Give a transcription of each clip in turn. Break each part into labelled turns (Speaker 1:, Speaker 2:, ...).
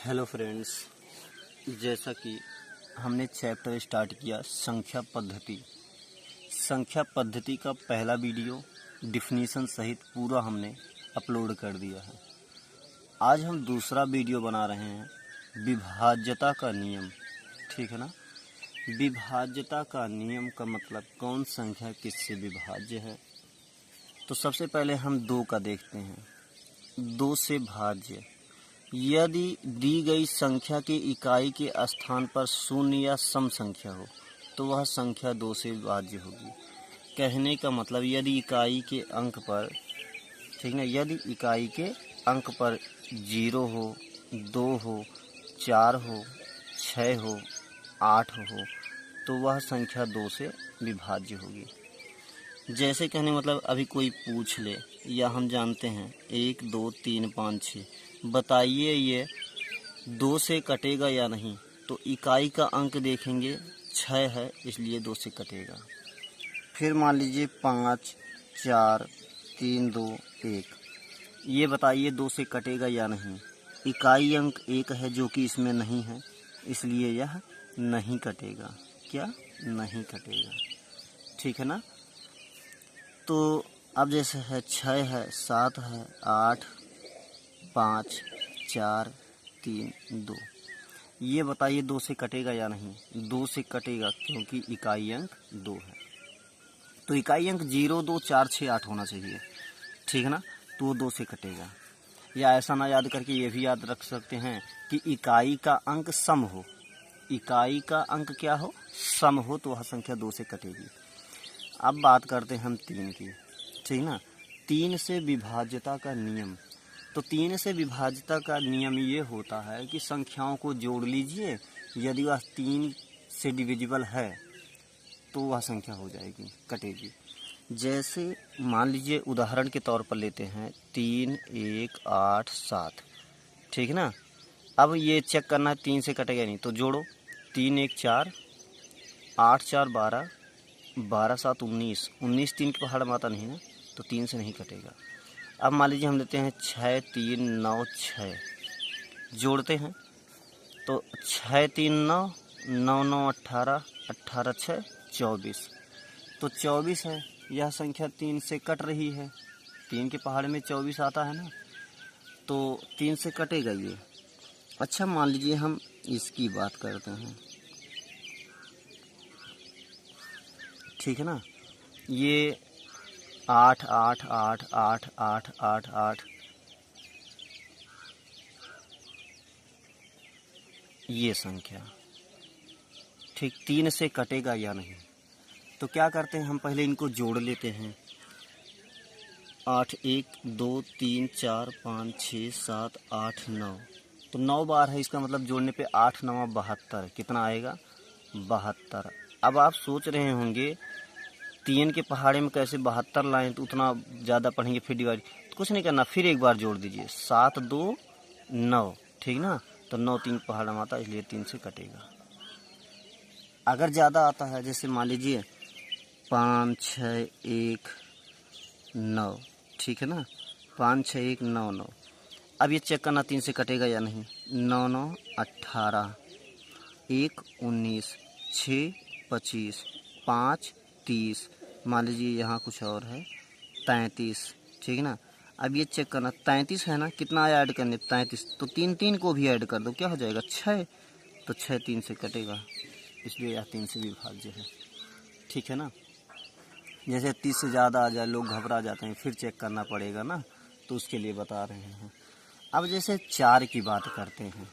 Speaker 1: Hello friends, जैसा कि हमने चैप्टर स्टार्ट किया संख्या पद्धति का पहला वीडियो डिफिनीशन सहित पूरा हमने अपलोड कर दिया है। आज हम दूसरा वीडियो बना रहे हैं विभाज्यता का नियम। ठीक है ना। विभाज्यता का नियम का मतलब कौन संख्या किससे विभाज्य है। तो सबसे पहले हम 2 का देखते हैं। 2 से भाज्य, यदि दी गई संख्या की इकाई के स्थान पर शून्य या सम संख्या हो तो वह संख्या 2 से विभाज्य होगी। कहने का मतलब यदि इकाई के अंक पर, ठीक है, यदि इकाई के अंक पर 0 हो, 2 हो, 4 हो, 6 हो, 8 हो तो वह संख्या 2 से विभाज्य होगी। जैसे कहने मतलब अभी कोई पूछ ले या हम जानते हैं 1 2 3 5 6, बताइए ये 2 से कटेगा या नहीं। तो इकाई का अंक देखेंगे 6 है, इसलिए 2 से कटेगा। फिर मान लीजिए 5 4 3 2 1, ये बताइए 2 से कटेगा या नहीं। इकाई अंक 1 है जो कि इसमें नहीं है, इसलिए यह नहीं कटेगा। क्या? नहीं कटेगा। ठीक है ना। तो अब जैसे है 6 है, 7 है, 8 5 4 3 2, ये बताइए 2 से कटेगा या नहीं। 2 से कटेगा क्योंकि इकाई अंक 2 है। तो इकाई अंक 0 2 4 6 8 होना चाहिए। ठीक है ना। तो वो 2 से कटेगा। या ऐसा ना याद करके ये भी याद रख सकते हैं कि इकाई का अंक सम हो। इकाई का अंक क्या हो? सम हो, तो वह संख्या 2 से कटेगी। अब बात करते हैं हम 3 की। ठीक ना। 3 से विभाज्यता का नियम। तो 3 से विभाज्यता का नियम ये होता है कि संख्याओं को जोड़ लीजिए, यदि वह 3 से डिविजिबल है तो वह संख्या हो जाएगी, कटेगी। जैसे मान लीजिए उदाहरण के तौर पर लेते हैं 3 1 8 7। ठीक है ना। अब ये चेक करना है 3 से कटेगा नहीं, तो जोड़ो। 3 1 4, 8 4 12, 12 7 19, 19 3 की पहाड़ माता नहीं ना, तो 3 से नहीं कटेगा। अब मान लीजिए हम लेते हैं 6 3 9 6, जोड़ते हैं तो 6 3 9 9 9 18, 18 6 24, तो 24 है। यह संख्या 3 से कट रही है। 3 के पहाड़ में 24 आता है ना, तो 3 से कटेगा ये। अच्छा, मान लीजिए हम इसकी बात करते हैं। ठीक है ना। ये 8 8 8 8 8 8 8, ये संख्या ठीक 3 से कटेगा या नहीं। तो क्या करते हैं हम, पहले इनको जोड़ लेते हैं। 8 1 2 3 4 5 6 7 8 9, तो 9 बार है, इसका मतलब जोड़ने पे 8 9 72, कितना आएगा? 72। अब आप सोच रहे होंगे 3 के पहाड़े में कैसे 72 लाएं, तो उतना ज़्यादा पढ़ेंगे फिर डिवाइड। तो कुछ नहीं करना, फिर एक बार जोड़ दीजिए। 7 2 9, ठीक ना। तो 9 3 पहाड़ा में आता है, इसलिए 3 से कटेगा। अगर ज़्यादा आता है, जैसे मान लीजिए 5 6 1 9, ठीक है ना। 5 6 1 9 9। अब ये चेक करना 3 से कटेगा या नहीं। 9 9 18, 1 19, 6 25, 5 30, मान लीजिए यहाँ कुछ और है 33, ठीक है ना। अब ये चेक करना 33 है ना, कितना आया ऐड करने? 33, तो 3 3 को भी ऐड कर दो, क्या हो जाएगा? 6, तो 6 3 से कटेगा, इसलिए यह 3 से विभाज्य है। ठीक है ना। जैसे 30 से ज़्यादा आ जाए, लोग घबरा जाते हैं, फिर चेक करना पड़ेगा ना, तो उसके लिए बता रहे हैं। अब जैसे 4 की बात करते हैं।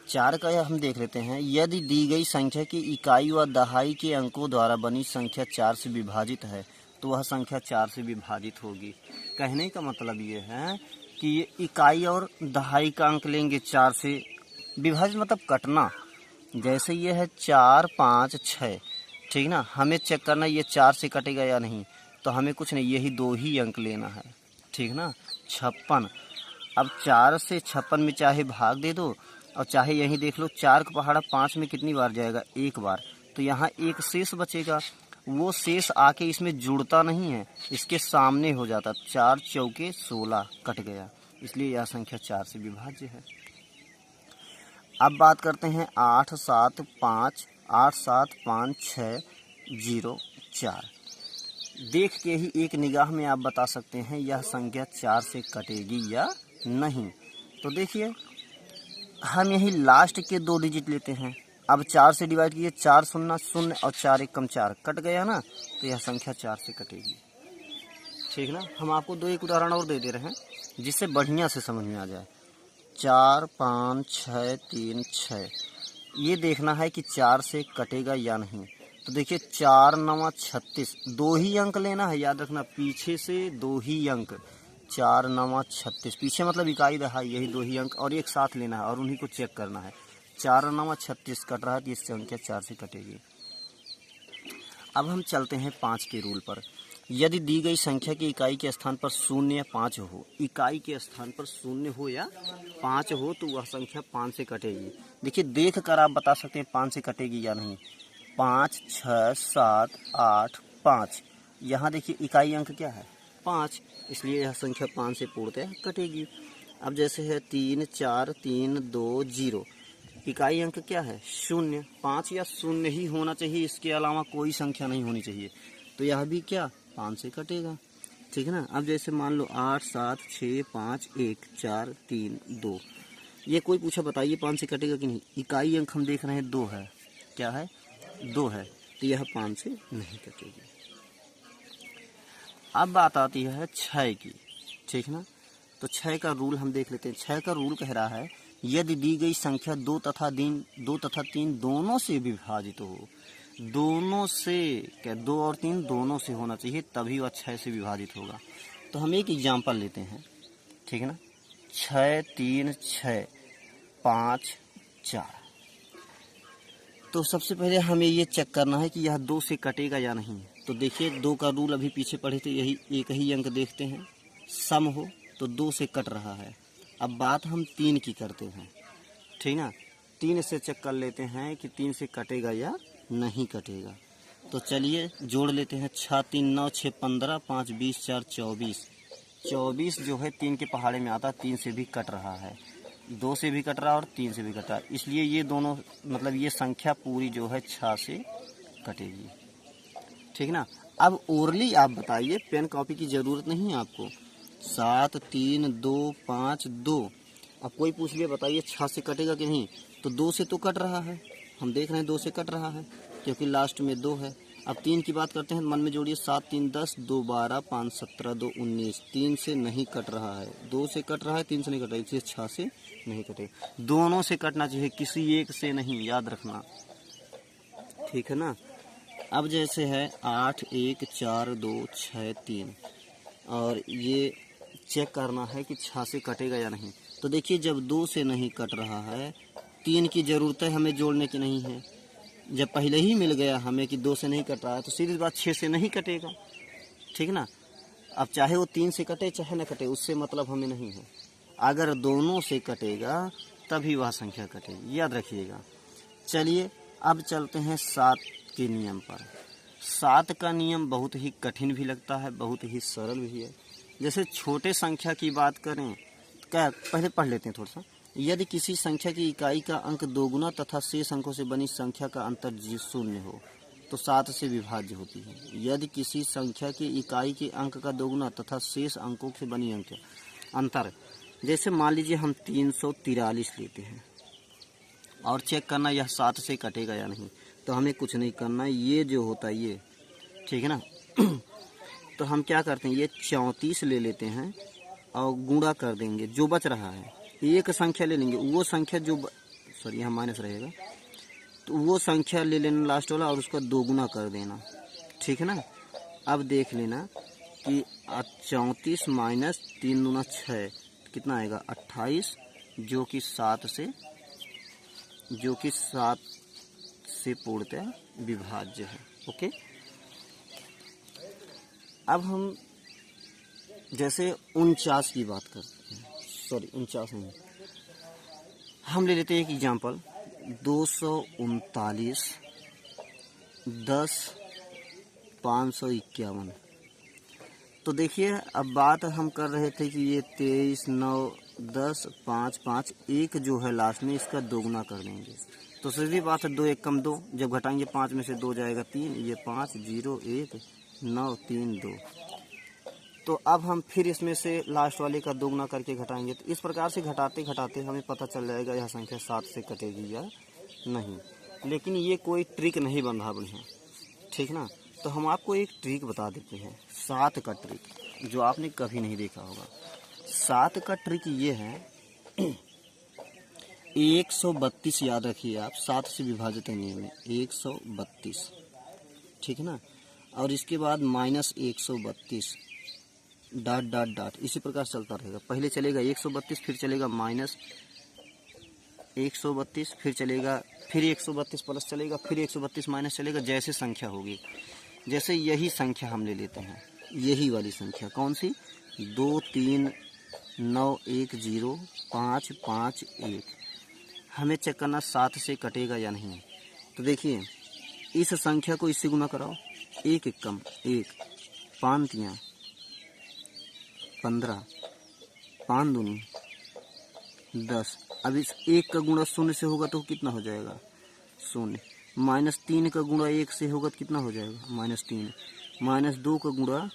Speaker 1: 4 का हम देख लेते हैं। यदि दी गई संख्या की इकाई व दहाई के अंकों द्वारा बनी संख्या 4 से विभाजित है तो वह संख्या 4 से विभाजित होगी। कहने का मतलब ये है कि ये इकाई और दहाई का अंक लेंगे 4 से विभाजित, मतलब कटना। जैसे ये है 4 5 6, ठीक ना। हमें चेक करना ये 4 से कटेगा या नहीं। तो हमें कुछ नहीं, यही 2 ही अंक लेना है, ठीक ना। 56। अब 4 से 56 में चाहे भाग दे दो और चाहे यहीं देख लो, 4 का पहाड़ा 5 में कितनी बार जाएगा? 1 बार। तो यहाँ एक शेष बचेगा, वो शेष आके इसमें जुड़ता नहीं है, इसके सामने हो जाता। 4 चौके 16, कट गया, इसलिए यह संख्या 4 से विभाज्य है। अब बात करते हैं 8756 देख के ही एक निगाह में आप बता सकते हैं यह संख्या 4 से कटेगी या नहीं। तो देखिए हम यही लास्ट के 2 डिजिट लेते हैं। अब 4 से डिवाइड कीजिए, 4 शून्य शून्य और 4 एकम 4 कट गया ना, तो यह संख्या 4 से कटेगी। ठीक ना। हम आपको 2 एक उदाहरण और दे रहे हैं जिससे बढ़िया से समझ में आ जाए। 4 5 6 3 6 ये देखना है कि 4 से कटेगा या नहीं। तो देखिए 4 9 36 2 ही अंक लेना है, याद रखना, पीछे से 2 ही अंक। 4 9 36 पीछे मतलब इकाई रहा, यही 2 ही अंक और एक साथ लेना है और उन्हीं को चेक करना है। 4 9 36 कट रहा है तो इस संख्या 4 से कटेगी। अब हम चलते हैं 5 के रूल पर। यदि दी गई संख्या की इकाई के स्थान पर 0 या 5 हो, इकाई के स्थान पर 0 हो या 5 हो तो वह संख्या 5 से कटेगी। देखिए देख कर आप बता सकते हैं 5 से कटेगी या नहीं। 5 6 7 8 5, यहाँ देखिए इकाई अंक क्या है 5, इसलिए यह संख्या 5 से पूर्णतः कटेगी। अब जैसे है 3 4 3 2 0, इकाई अंक क्या है 0, 5 या 0 ही होना चाहिए, इसके अलावा कोई संख्या नहीं होनी चाहिए, तो यह भी क्या 5 से कटेगा। ठीक है ना। अब जैसे मान लो 8 7 6 5 1 4 3 2, ये कोई पूछा बताइए 5 से कटेगा कि नहीं। इकाई अंक हम देख रहे हैं 2 है, क्या है 2 है, तो यह 5 से नहीं कटेगी। अब बात आती है 6 की। ठीक ना। तो 6 का रूल हम देख लेते हैं। 6 का रूल कह रहा है यदि दी गई संख्या 2 तथा 3 दोनों से विभाजित हो, दोनों से क्या 2 और 3 दोनों से होना चाहिए, तभी वह 6 से विभाजित होगा। तो हम एक एग्जाम्पल लेते हैं। ठीक है ना। 6 3 6 5 4। तो सबसे पहले हमें ये चेक करना है कि यह 2 से कटेगा या नहीं। तो देखिए 2 का रूल अभी पीछे पढ़े थे, यही एक ही अंक देखते हैं, सम हो तो 2 से कट रहा है। अब बात हम 3 की करते हैं। ठीक ना। 3 से चेक कर लेते हैं कि 3 से कटेगा या नहीं कटेगा। तो चलिए जोड़ लेते हैं। 6 3 9 6 15 5 20 4 24, 24 जो है 3 के पहाड़े में आता है, 3 से भी कट रहा है, 2 से भी कट रहा है और 3 से भी कट रहा है, इसलिए ये दोनों मतलब ये संख्या पूरी जो है 6 से कटेगी। ठीक ना। अब ओरली आप बताइए, पेन कॉपी की ज़रूरत नहीं है आपको। 7 3 2 5 2, अब कोई पूछ लिया बताइए 6 से कटेगा कि नहीं, तो 2 से तो कट रहा है, हम देख रहे हैं 2 से कट रहा है क्योंकि लास्ट में 2 है। अब 3 की बात करते हैं, मन में जोड़िए। 7 3 10 2 12 5 17 2 19, 3 से नहीं कट रहा है, 2 से कट रहा है, 3 से नहीं कट रहा है, इसलिए 6 से नहीं कटेगा। दोनों से कटना चाहिए, किसी एक से नहीं, याद रखना। ठीक है ना। अब जैसे है 8 1 4 2 6 3, और ये चेक करना है कि 6 से कटेगा या नहीं। तो देखिए जब 2 से नहीं कट रहा है, 3 की ज़रूरत है हमें जोड़ने की नहीं है। जब पहले ही मिल गया हमें कि 2 से नहीं कट रहा है, तो सीधी बात 6 से नहीं कटेगा। ठीक ना। अब चाहे वो 3 से कटे चाहे न कटे, उससे मतलब हमें नहीं है, अगर दोनों से कटेगा तभी वह संख्या कटेगी, याद रखिएगा। चलिए अब चलते हैं 7 के नियम पर। 7 का नियम बहुत ही कठिन भी लगता है, बहुत ही सरल भी है। जैसे छोटे संख्या की बात करें, क्या पहले पढ़ लेते हैं थोड़ा सा। यदि किसी संख्या की इकाई का अंक दोगुना तथा शेष अंकों से बनी संख्या का अंतर 0 हो तो 7 से विभाज्य होती है। यदि किसी संख्या की इकाई के अंक का दोगुना तथा शेष अंकों से बनी अंतर, जैसे मान लीजिए हम 343 लेते हैं और चेक करना यह 7 से कटेगा या नहीं, तो हमें कुछ नहीं करना, ये जो होता है ये, ठीक है ना। तो हम क्या करते हैं, ये 34 ले लेते हैं और गुणा कर देंगे, जो बच रहा है एक संख्या ले लेंगे, वो संख्या जो सॉरी यहाँ माइनस रहेगा, तो वो संख्या ले लेना लास्ट वाला और उसका दोगुना कर देना। ठीक है ना। अब देख लेना कि 34 माइनस 3 दूना 6 कितना आएगा 28, जो कि 7 से पूर्णतः विभाज्य है। ओके। अब हम जैसे 49 की बात करते हैं, सॉरी 49 नहीं, हम ले लेते हैं एक एग्जाम्पल। 239 10 551। तो देखिए अब बात हम कर रहे थे कि ये 23 9 10, 5, 5, एक जो है लास्ट में इसका दोगुना कर देंगे। तो सीधी बात है 2 1 कम 2, जब घटाएंगे 5 में से 2 जाएगा 3, ये 5 0 1 9 3 2। तो अब हम फिर इसमें से लास्ट वाले का दोगुना करके घटाएंगे। तो इस प्रकार से घटाते घटाते हमें पता चल जाएगा यह संख्या 7 से कटेगी या नहीं। लेकिन ये कोई ट्रिक नहीं बन रहा बढ़िया, ठीक ना। तो हम आपको एक ट्रिक बता देते हैं, 7 का ट्रिक, जो आपने कभी नहीं देखा होगा। 7 का ट्रिक ये है 132 याद रखिए आप, 7 से विभाजित है नियम में 132, ठीक है ना। और इसके बाद -132 डॉट डॉट डॉट, इसी प्रकार चलता रहेगा। पहले चलेगा 132, फिर चलेगा -132, फिर चलेगा, फिर 132 प्लस चलेगा, फिर 132 माइनस चलेगा, जैसे संख्या होगी। जैसे यही संख्या हम ले लेते हैं, यही वाली संख्या कौन सी, 2 3 9 1 0 5 5 1। हमें चेक करना 7 से कटेगा या नहीं। तो देखिए इस संख्या को इससे गुना कराओ, 1 एकम 1, 5 तियाँ 15, 5 दूनी 10। अब इस 1 का गुणा 0 से होगा तो कितना हो जाएगा, 0। -3 का गुणा 1 से होगा तो कितना हो जाएगा, -3। -2 का गुणा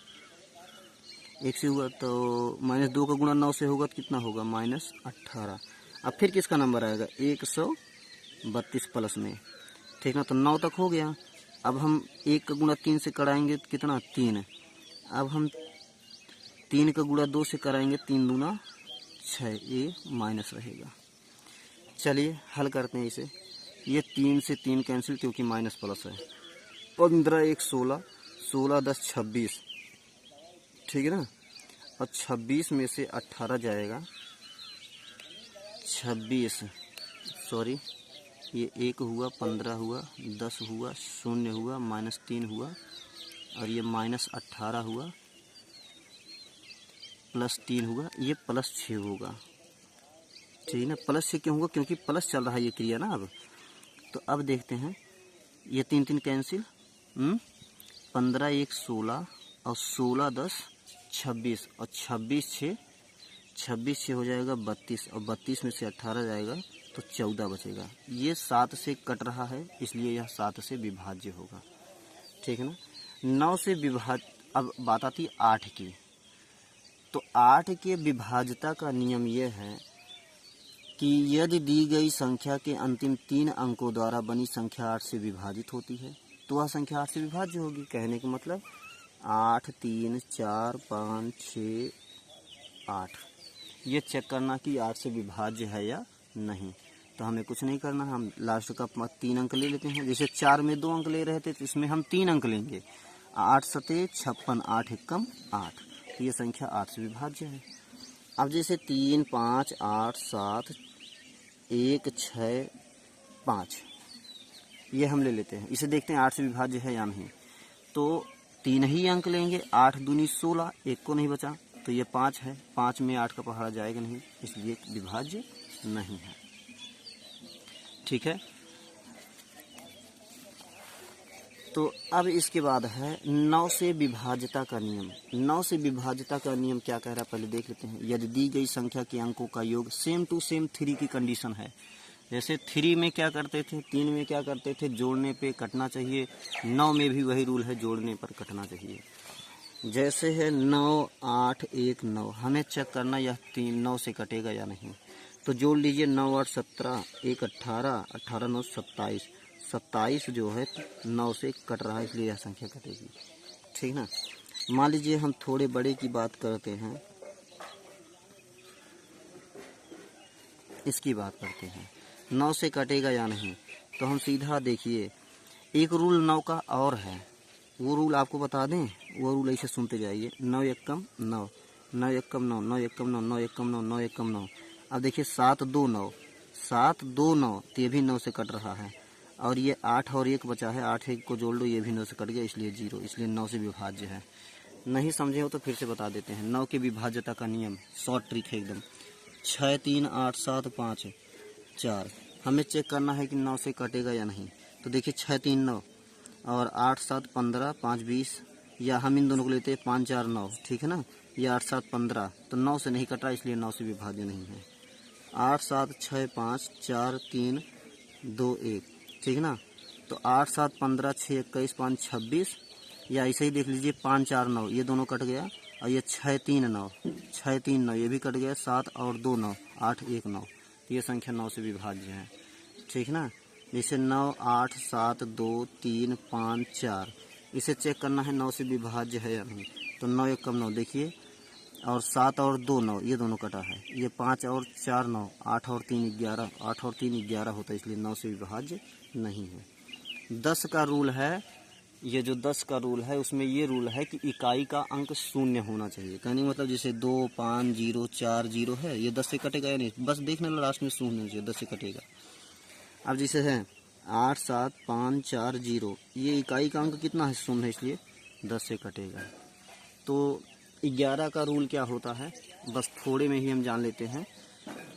Speaker 1: 1 से होगा तो -2 का गुणा 9 से होगा तो कितना होगा, -18। अब फिर किसका नंबर आएगा, 132 प्लस में, ठीक ना। तो 9 तक हो गया। अब हम 1 का गुणा 3 से कराएंगे तो कितना, 3। अब हम 3 का गुणा 2 से कराएंगे, 3 दूना 6, ये माइनस रहेगा। चलिए हल करते हैं इसे। ये 3 से 3 कैंसिल क्योंकि माइनस प्लस है। 15 1 16, 16 10 26, ठीक है ना। और 26 में से 18 जाएगा, 26 सॉरी ये 1 हुआ, 15 हुआ, 10 हुआ, 0 हुआ, -3 हुआ, और ये -18 हुआ, +3 हुआ, ये +6 होगा, ठीक है ना। +6 क्यों होगा, क्योंकि प्लस चल रहा है ये क्रिया ना। अब तो अब देखते हैं, ये 3 3 कैंसिल, 15 1 16 और 16 10 26, और 26 6 हो जाएगा 32, और 32 में से 18 जाएगा तो 14 बचेगा। ये 7 से कट रहा है, इसलिए यह 7 से विभाज्य होगा, ठीक है ना। 9 से अब बात आती है 8 की। तो 8 के विभाज्यता का नियम यह है कि यदि दी गई संख्या के अंतिम 3 अंकों द्वारा बनी संख्या 8 से विभाजित होती है तो वह संख्या 8 से विभाज्य होगी। कहने का मतलब 8 3 4 5 6 8, ये चेक करना कि 8 से विभाज्य है या नहीं। तो हमें कुछ नहीं करना, हम लास्ट का 3 अंक ले लेते हैं। जैसे 4 में 2 अंक ले रहे थे तो इसमें हम 3 अंक लेंगे, 8 7 56, 8 एकम 8, तो ये संख्या 8 से विभाज्य है। अब जैसे 3 5 8 7 1 6 5, ये हम ले लेते हैं। इसे देखते हैं 8 से विभाज्य है या नहीं। तो 3 ही अंक लेंगे, 8 दूनी 16, एक को नहीं बचा, तो ये 5 है। 5 में 8 का पहाड़ा जाएगा नहीं, इसलिए विभाज्य नहीं है, ठीक है। तो अब इसके बाद है 9 से विभाज्यता का नियम। 9 से विभाज्यता का नियम क्या कह रहा है पहले देख लेते हैं। यदि दी गई संख्या के अंकों का योग सेम टू सेम 3 की कंडीशन है। जैसे 3 में क्या करते थे, 3 में क्या करते थे, जोड़ने पे कटना चाहिए। 9 में भी वही रूल है, जोड़ने पर कटना चाहिए। जैसे है 9 8 1 9, हमें चेक करना यह 3 9 से कटेगा या नहीं। तो जोड़ लीजिए, 9 8 17, 1 18, 18 9 27, 27 जो है 9 से कट रहा है, इसलिए यह संख्या कटेगी, ठीक ना। मान लीजिए हम थोड़े बड़े की बात करते हैं, इसकी बात करते हैं 9 से कटेगा या नहीं। तो हम सीधा देखिए, एक रूल 9 का और है, वो रूल आपको बता दें। वो रूल ऐसे सुनते जाइए, 9 एकम 9, 9 एकम 9, 9 एकम 9, 9 एकम 9, 9 एकम 9। अब देखिए 7 2 9, 7 2 9, तो ये भी 9 से कट रहा है। और ये 8 और 1 बचा है, 8 1 को जोड़ लो, ये भी 9 से कट गया, इसलिए 0, इसलिए 9 से विभाज्य है। नहीं समझे हो तो फिर से बता देते हैं। 9 के विभाज्यता का नियम शॉर्ट ट्रिक है एकदम। 6 3 8 7 5 4, हमें चेक करना है कि 9 से कटेगा या नहीं। तो देखिए 6 3 9 और 8 7 15, 5 20, या हम इन दोनों को लेते हैं 5 4 9, ठीक है ना। ये 8 7 15, तो 9 से नहीं कट रहा, इसलिए 9 से विभाज्य नहीं है। 8 7 6 5 4 3 2 1, ठीक ना। तो 8 7 15 6 21 5 26, या ऐसे ही देख लीजिए 5 4 9, ये दोनों कट गया, और ये 6 3 9, 6 3 9 ये भी कट गया, 7 और 2 9, 8 1 9, ये संख्या 9 से विभाज्य है, ठीक ना। जैसे 9 8 7 2 3 5 4, इसे चेक करना है 9 से विभाज्य है या नहीं। तो 9 1 कम 9, देखिए, और 7 और 2 9, ये दोनों कटा है। ये 5 और 4 9, 8 और 3 11, 8 और 3 11 होता है, इसलिए 9 से विभाज्य नहीं है। 10 का रूल है, ये जो 10 का रूल है उसमें ये रूल है कि इकाई का अंक शून्य होना चाहिए। कहने मतलब जैसे 2 5 0 4 0 है, ये 10 से कटेगा या नहीं, बस देखने लो लास्ट में शून्य चाहिए, 10 से कटेगा। अब जैसे है 8 7 5 4 0, ये इकाई का अंक कितना है, शून्य है, इसलिए 10 से कटेगा। तो 11 का रूल क्या होता है, बस थोड़े में ही हम जान लेते हैं।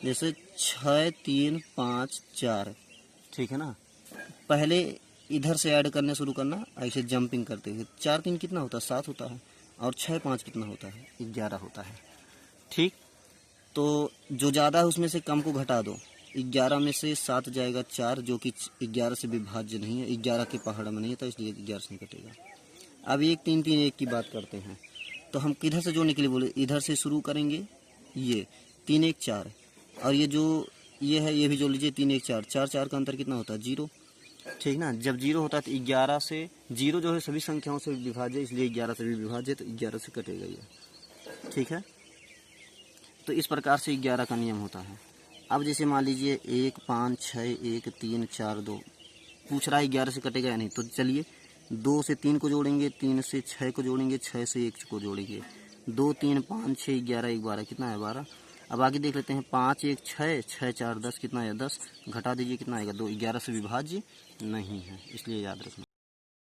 Speaker 1: जैसे 6 3 5 4, ठीक है ना। पहले इधर से ऐड करने शुरू करना, ऐसे जंपिंग करते हुए। 4 3 कितना होता है, 7 होता है, और 6 5 कितना होता है, 11 होता है, ठीक। तो जो ज़्यादा है उसमें से कम को घटा दो। 11 में से 7 जाएगा 4, जो कि 11 से विभाज्य नहीं है, 11 के पहाड़ में नहीं है, तो इसलिए 11 से नहीं कटेगा। अब 1 3 3 1 की बात करते हैं, तो हम किधर से जोड़ने के लिए बोले, इधर से शुरू करेंगे। ये 3 1 4, और ये जो ये है ये भी जोड़ लीजिए, 3 1 4, 4 4 का अंतर कितना होता है, 0, ठीक ना। जब 0 होता है तो 11 से, 0 जो है सभी संख्याओं से विभाज्य, इसलिए 11 से भी विभाज्य, तो 11 से कटेगा ये, ठीक है। तो इस प्रकार से 11 का नियम होता है। अब जैसे मान लीजिए 1 5 6 1 3 4 2, पूछ रहा है 11 से कटेगा या नहीं, तो चलिए 2 से 3 को जोड़ेंगे, 3 से 6 को जोड़ेंगे, 6 से 1 को जोड़ेंगे, 2 3 5 6 11 12, कितना है 12। अब आगे देख लेते हैं, 5 1 6 6 4 10, कितना है 10, घटा दीजिए कितना आएगा 2, 11 से विभाज्य नहीं है, इसलिए याद रखना।